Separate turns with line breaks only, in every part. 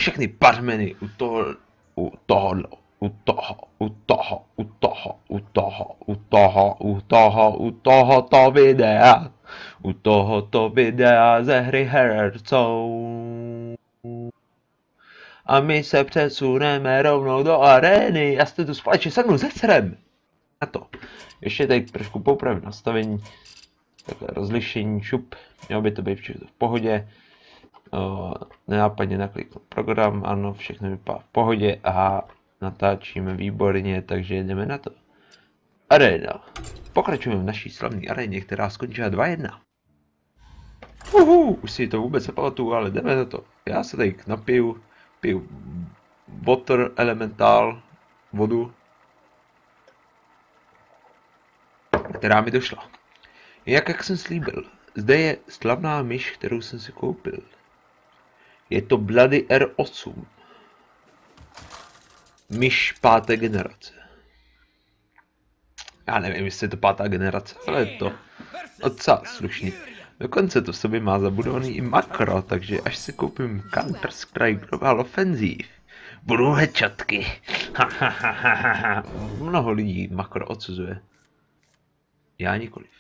všechny barmeny u toho, u toho, u toho, u toho, u toho, u toho, u toho, u toho, u tohoto videa, u tohoto videa ze hry Hearthstone. A my se přesuneme rovnou do arény. Já jste tu společně se mnou zecerem. Na to. Ještě tady trošku poupravím nastavení. Takhle rozlišení, šup. Mělo by to být všechno v pohodě. Nenápadně nakliknu program, ano, všechno vypadá v pohodě a natáčíme výborně, takže jedeme na to. Arena. Pokračujeme v naší slavné aréně, která skončila 2-1. Už si to vůbec nepamatuju, ale jdeme na to. Já se tady napiju, piju Water Elemental, vodu, která mi došla. Jak jsem slíbil, zde je slavná myš, kterou jsem si koupil. Je to Bloody R8. Myš 5. generace. Já nevím, jestli je to 5. generace, ale je to docela slušný. Dokonce to v sobě má zabudovaný i makro, takže až si koupím Counter-Strike Global Offensive, budou headshotky. Mnoho lidí makro odsuzuje. Já nikoliv.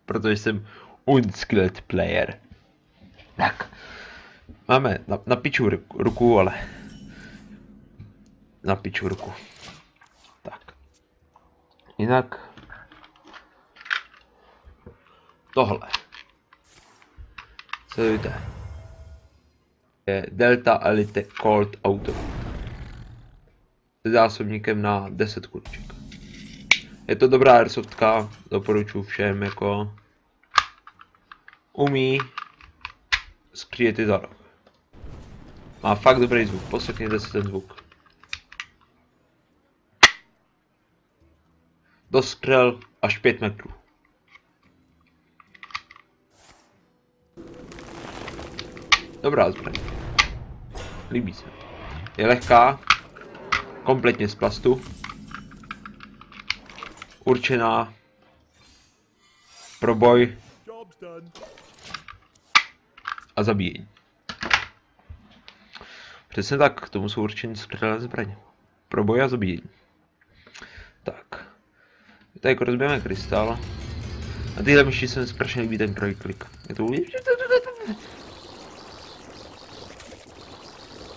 Protože jsem unskilled player. Tak. Máme na piču ruku, ale... Na piču ruku. Tak. Jinak... Tohle. Sledujte. Je Delta Elite Colt Auto. Se zásobníkem na 10 kuliček. Je to dobrá airsoftka, doporučuji všem, jako... Umí skříjet i za rok. Má fakt dobrý zvuk, poslechněte si ten zvuk. Dostřel až 5 metrů. Dobrá zbraň. Líbí se. Je lehká, kompletně z plastu. Určená pro boj a zabíjení. Přesně tak, k tomu jsou určeny střelné zbraně. Pro boj a zabíjení. Tak. Tady jako rozbijeme krystal. A tyhle myši se mi strašně líbí ten první klik. Je to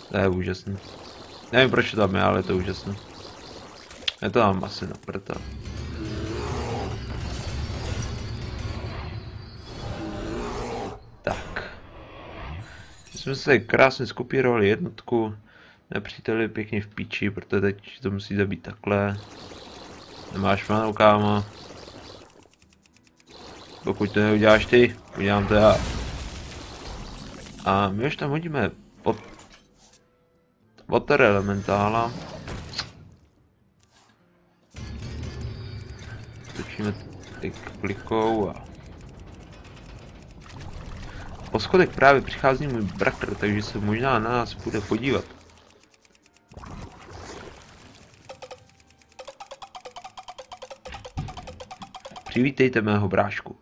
To je úžasný. Nevím proč to tam je, ale je to úžasné. Já to mám asi na prta. Tak. My jsme se krásně skopírovali jednotku. Nepřítel je pěkně v píči, protože teď to musí zabít takhle. Nemáš manu, kámo. Pokud to neuděláš ty, udělám to já. A my už tam hodíme Water Elementála. Točíme tady klikou a... Po schodech právě přichází můj bratr, takže se možná na nás bude podívat. Přivítejte mého brášku.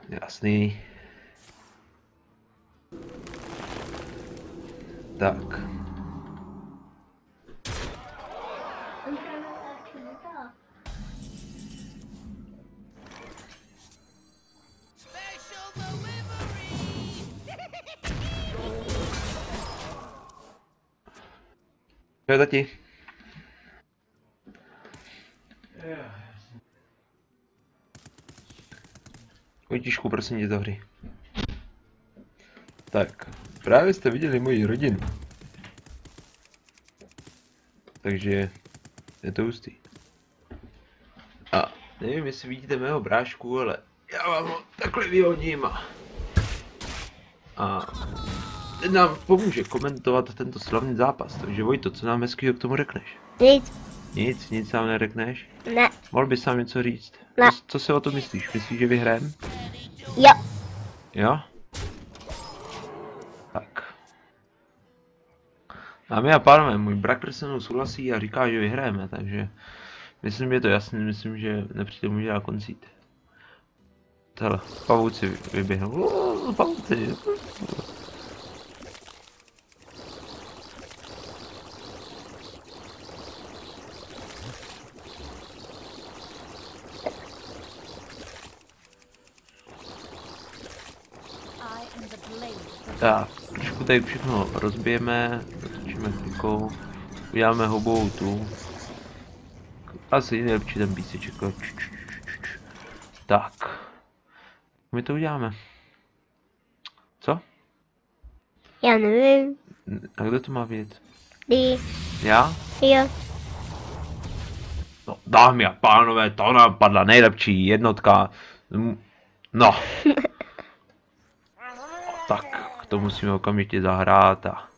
Jasný. Tak. Čau, tati. Vojtišku, prosím tě, do hry. Tak, právě jste viděli moji rodinu. Takže je to hustý. A nevím, jestli vidíte mého brášku, ale já vám ho takhle vyhodím a teď nám pomůže komentovat tento slavný zápas. Takže Vojto, co nám hezkýho k tomu řekneš?
Nic.
Nic nám neřekneš?
Ne.
Mohl bys nám něco říct?
Ne.
Co si o to myslíš? Myslíš, že vyhrajeme?
Jo.
Jo? Tak. Dámy a pánové, můj bratr se mnou souhlasí a říká, že vyhrajeme, takže myslím, že je to jasné, myslím, že nepřítel může dát koncít. Hele, pavouci vyběhnou. Pavouci. Tak, trošku tady všechno rozbijeme, otočíme klikou, uděláme hobou tu. Asi nejlepší ten píseček. Tak. My to uděláme. Co?
Já nevím.
A kdo to má vědět?
Ty.
Já?
Jo.
No, dámy a pánové, to napadla nejlepší jednotka. No. Tak, to musíme okamžitě zahrát a...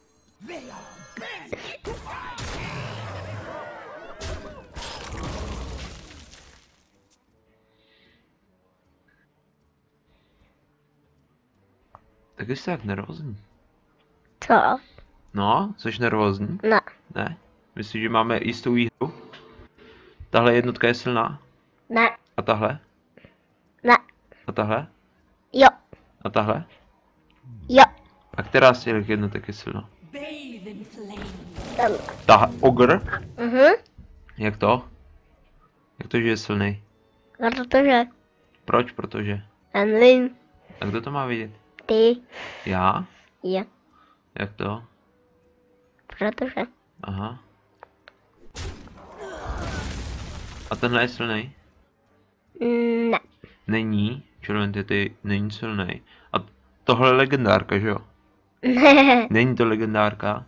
Tak jsi tak nervózní.
Co?
No, jsi nervózní?
Ne.
Ne? Myslíš, že máme jistou výhru? Tahle jednotka je silná?
Ne.
A tahle?
Ne.
A tahle?
Jo.
A tahle?
Jo.
A která z těch jednotek je silná?
Tam.
Ta ogr?
Mhm.
Jak to? Jak to, že je silný?
Protože.
Proč? Protože.
Já nevím.
A kdo to má vidět?
Ty.
Já?
Jo.
Jak to?
Protože.
Aha. A tenhle je silný?
Ne.
Není. Červený ty není silný. A tohle je legendárka, že jo?
Ne.
Není to legendárka,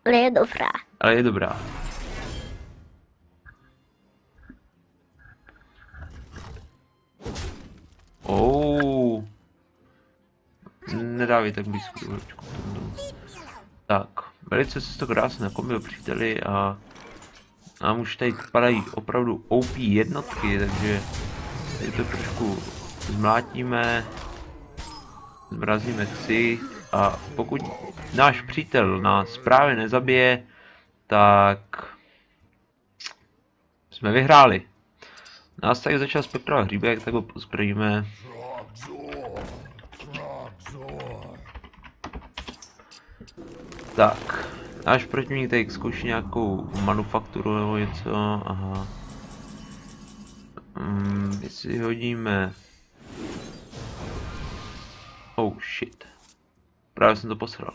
Ale je dobrá.
ale je dobrá. Nedávej tak blízko do hručku. Tak, velice se to krásně nakombil, příteli, a nám už tady padají opravdu OP jednotky, takže tady to trošku zmlátíme, zmrazíme si, a pokud náš přítel nás právě nezabije, tak jsme vyhráli. Nás tady začal spektrovat hříbek, tak ho pozbrojíme. Tak, náš protivník tady zkouší nějakou manufakturu nebo něco, aha. Jestli hodíme... Oh shit. Právě jsem to posral.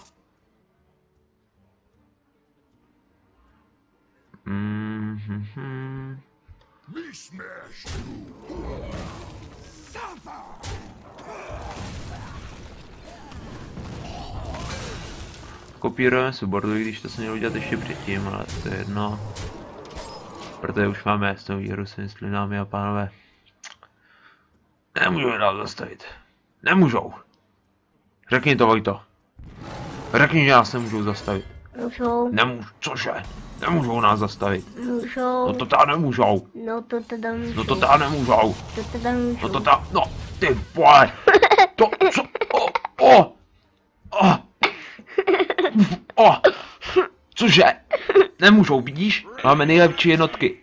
Kopírujeme subordu, i když to se mělo udělat ještě předtím, ale to je jedno. Protože už máme jasnou výhru, si myslím, dámy a pánové. Nemůžou nás zastavit. Nemůžou. Řekni to, Vojto. Řekni, že nás nemůžou zastavit.
Můžou.
Cože? Nemůžou nás zastavit.
Můžou.
No to teda nemůžou.
No to teda můžou.
No to teda nemůžou.
To teda můžou.
No to teda, no, ty vole. To, co, cože? Nemůžou, vidíš? Máme nejlepší jednotky.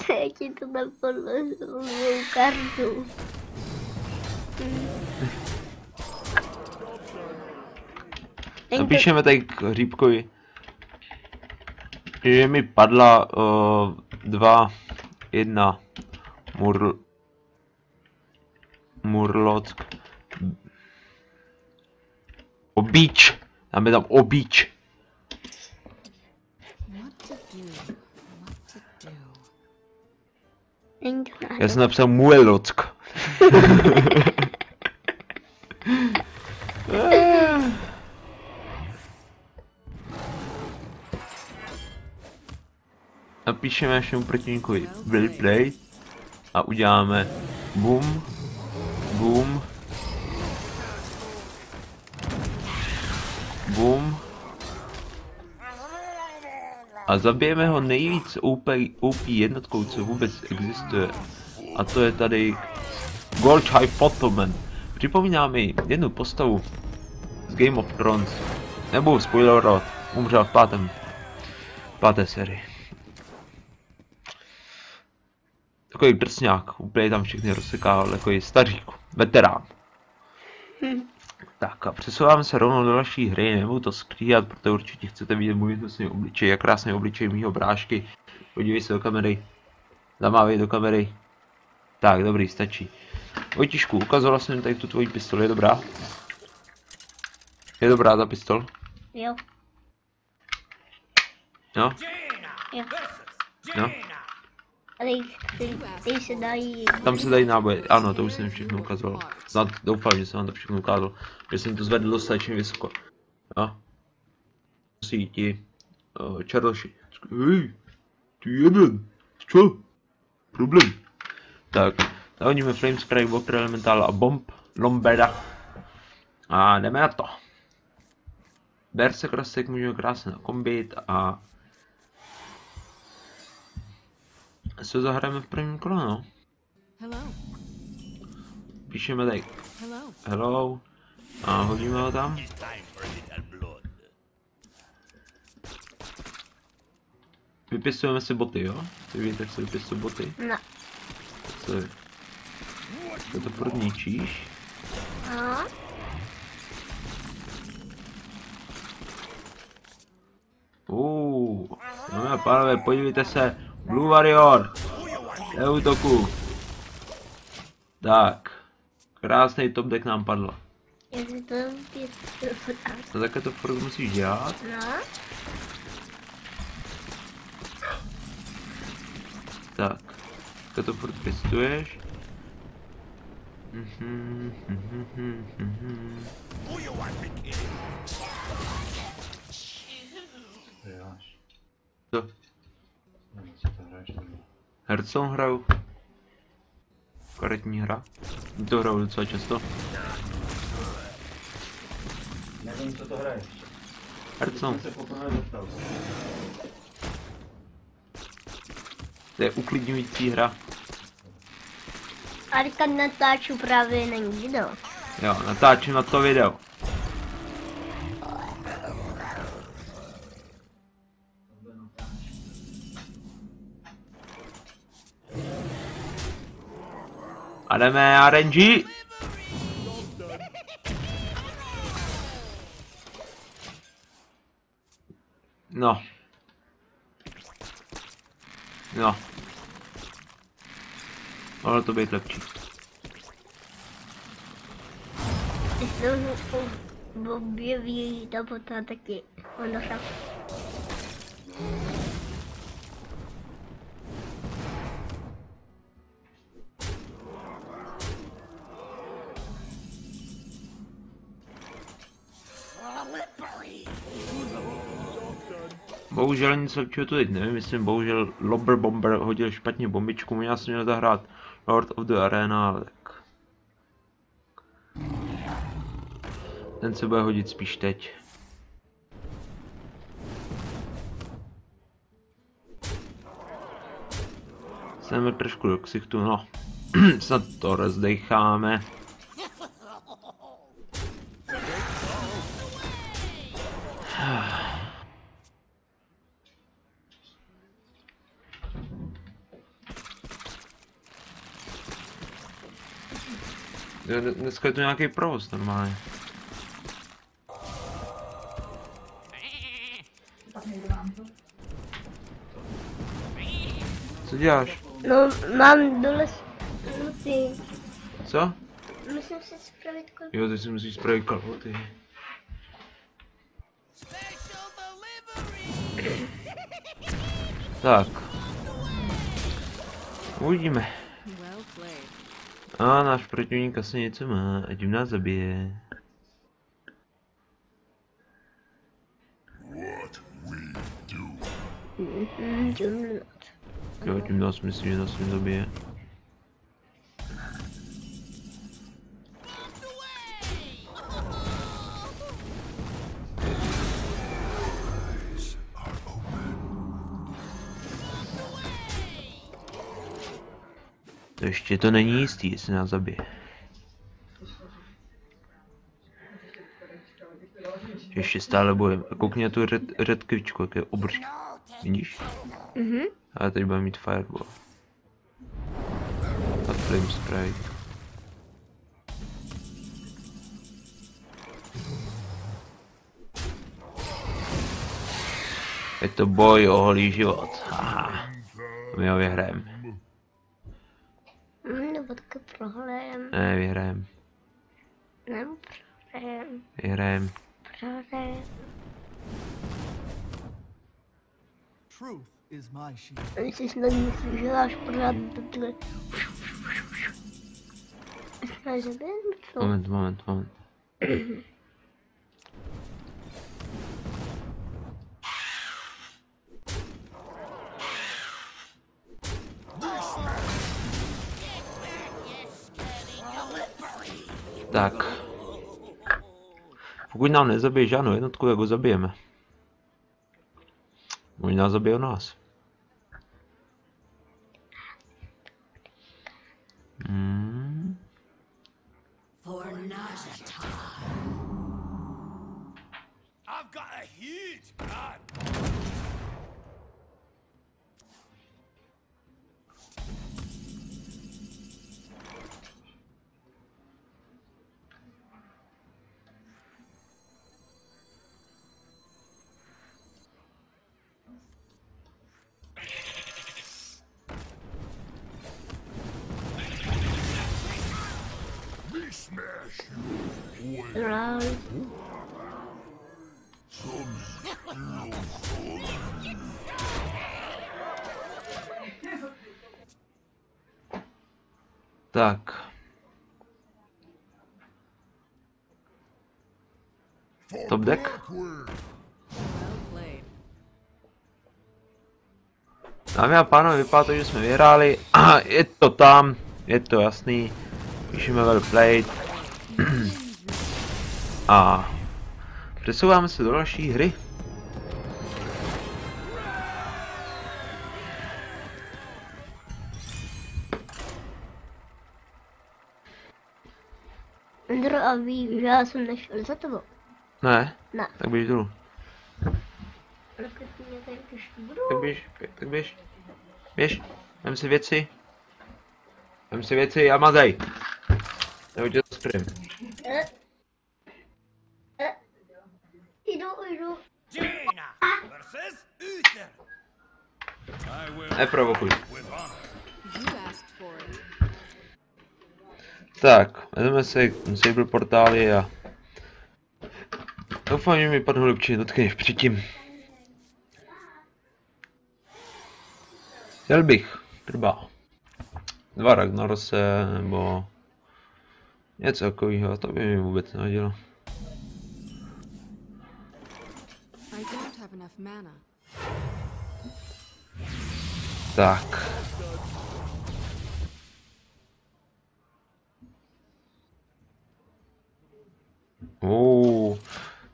Já ti to dám podložil mou kartu.
Napíšeme tady k Hříbkovi, že mi padla 2, 1 Murlock. Obíč. Dáme tam obíč. Já jsem napsal Muelock. Napíšeme našemu protivníkovi well played a uděláme boom, boom, boom a zabijeme ho nejvíc OP jednotkou, co vůbec existuje, a to je tady Gorchai Potoman. Připomíná mi jednu postavu z Game of Thrones. Nebudu spoilerovat, umřel v páté sérii. Takový drsňák, úplně tam všechny rozsekával, takový stařík, veterán. Tak a přesouváme se rovnou do další hry, nebudu to skrývat, protože určitě chcete vidět můj drsný obličej, jak krásný obličej mýho brášky. Podívej se do kamery, zamávej do kamery. Tak, dobrý, stačí. Vojtišku, ukazovala jsem tady tu tvoji pistoli, je dobrá? Je dobrá ta pistol?
Jo.
Jo?
Jo.
Jo?
A tady se dají...
Tam se dají náboje, ano, to už jsem všechno ukazoval. Doufám, že jsem vám to všechno ukázal, že jsem to zvedl dostatečně vysoko. Jo? Musí ti černoši. Hej, ty jeden, co? Problém. Tak, zahodíme Flame Scry, Water Elemental a Bomb, Lombeda. A jdeme na to. Berserk Rasek můžeme krásně nakombit a... Co zahrajeme v prvním kole, no? Píšeme tady hello a hodíme ho tam. Vypisujeme si boty, jo? Ty víte, jak se vypisují boty?
No.
Co to furt ničíš?
No.
Dámy a pánové, podívejte se, Blue Warrior, neútoku. Tak, krásný top deck nám padl.
Jestli to je...
No také to furt musíš dělat.
No.
Tak, to furt pěstuješ. Co? Hearthstone hraju. Karetní hra. To hraju docela často.
Nevím, co to hraješ.
Hearthstone.
Se poprvé dostal.
To je uklidňující hra.
A teďka natáču právě na video.
Jo, natáčím na to video. A jdeme RNG. No. No. Mohlo to být lepší.
Když se objeví ta bota, taky on došel.
Bohužel nic lepšího to teď nevím, myslím, bohužel Lobber Bomber hodil špatně bombičku, možná jsem měl zahrát Lord of the Arena, ale tak. Ten se bude hodit spíš teď. Jsme trošku do ksichtu, no. Snad to rozdecháme. Dneska je to nějaký provoz normálně. Co děláš?
No, mám dole ty.
Co?
Musím si spravit kolbu.
Jo, ty si musíš spravit kalhoty. Tak. Uvidíme. A náš protivník asi něco má, ať jim nás zabije. Jo, tím nás myslím, že nás zabije. Ještě to není jistý, jestli nás zabije. Ještě stále bojím. Koukni na tu red kvičku, jak je obří. Vidíš? Ale teď bude mít fireball. Flame spray. Je to boj o holý život. Haha. My ho vyhrajeme.
Nebo taky prohrajem.
Ne, vyhrajeme.
Nebo prohrajem.
Vyhrajeme.
Prohrajem.
Truth is my shield.
Oni si snad myslí, že dáš pořád takhle. Jsme zabili, co?
Moment. Tak. Pokud nám nezabije žádnou jednotku, jak ho zabijeme. Možná zabijou nás.
I've got a huge gun.
Lol.
Tak. Top deck. Dámy a pánové, vypadá to, že jsme vyhráli. A je to tam, je to jasný. Píšeme well played. A přesouváme se do další hry.
Andro, a víš, že já jsem nešel za tebou.
Ne?
Ne.
Tak běž dolů.
Ale když mě tady když budu.
Tak běž. Běž. Vem si věci a mazej. Nebo tě zastrým.
Jdu.
Jaina versus Uther. I will
Neprovokuj.
with honor.
You asked for it.
Tak, vezmeme si Sable portály a doufám, že mi padnou lepší jednotky než předtím. Chtěl bych třeba 2 Ragnarose nebo něco takového, to by mi vůbec nevadilo.
I don't have enough mana.
Tak.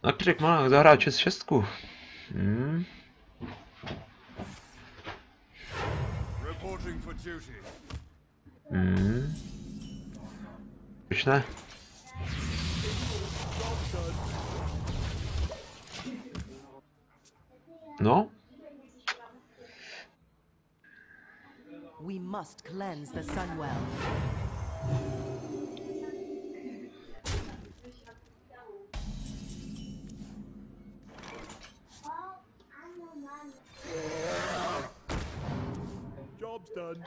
Na 4 manách zahrát 6-6.
Reporting for duty.
Proč ne? No?
We must cleanse the Sunwell.
Job's done.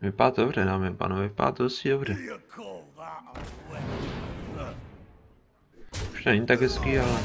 Vypadá to dobře, dámy a pánové, vypadá to dosti dobře.
You call that a weapon?
Už není tak hezký, ale...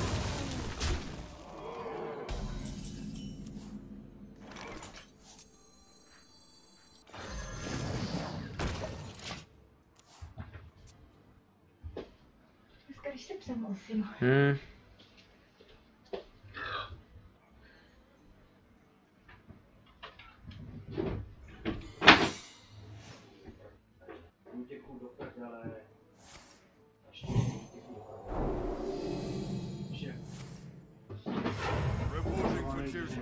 Reporting for duty.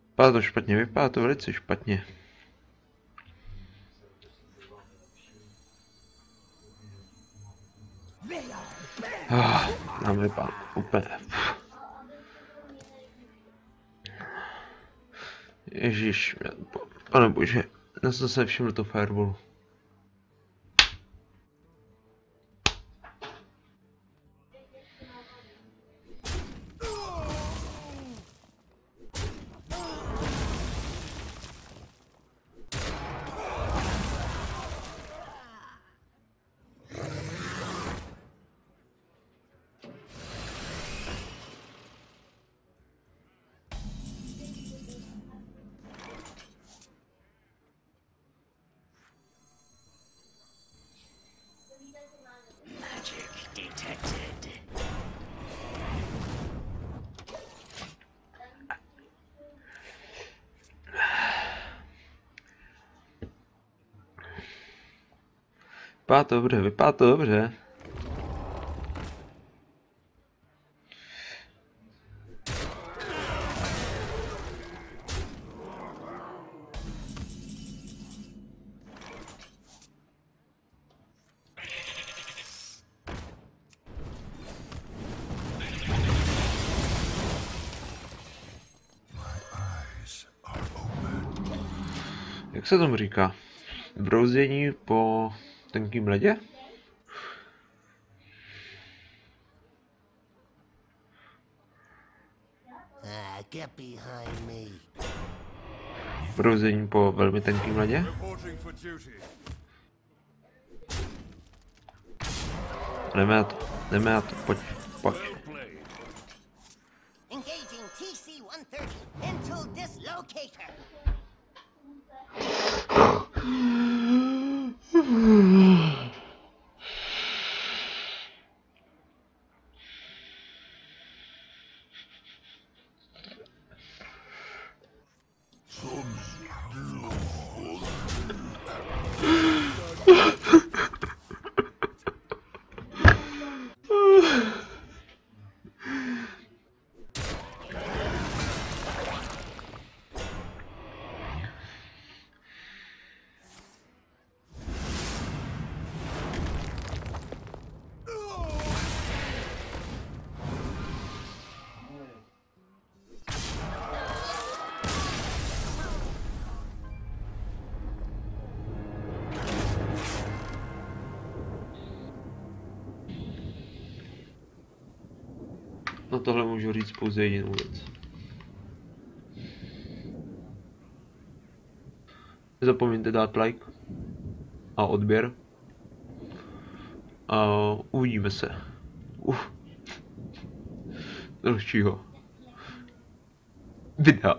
Vypadá to špatně, vypadá to velice špatně. Nám vypadá úplně. Ježíš, pane bože, já jsem se všiml to fireballu. Vypadá to dobře, vypadá to dobře. Jak se tomu říká? Broudění po tenkým ledě?
Get behind me.
Broudění po velmi tenkým ledě?
Reporting for duty.
Jdeme na to, pojď, pojď.
Well played.
Engaging TC-130 into dislocator.
Na tohle můžu říct pouze jedinou věc. Nezapomeňte dát like a odběr. A uvidíme se. Dalšího videa.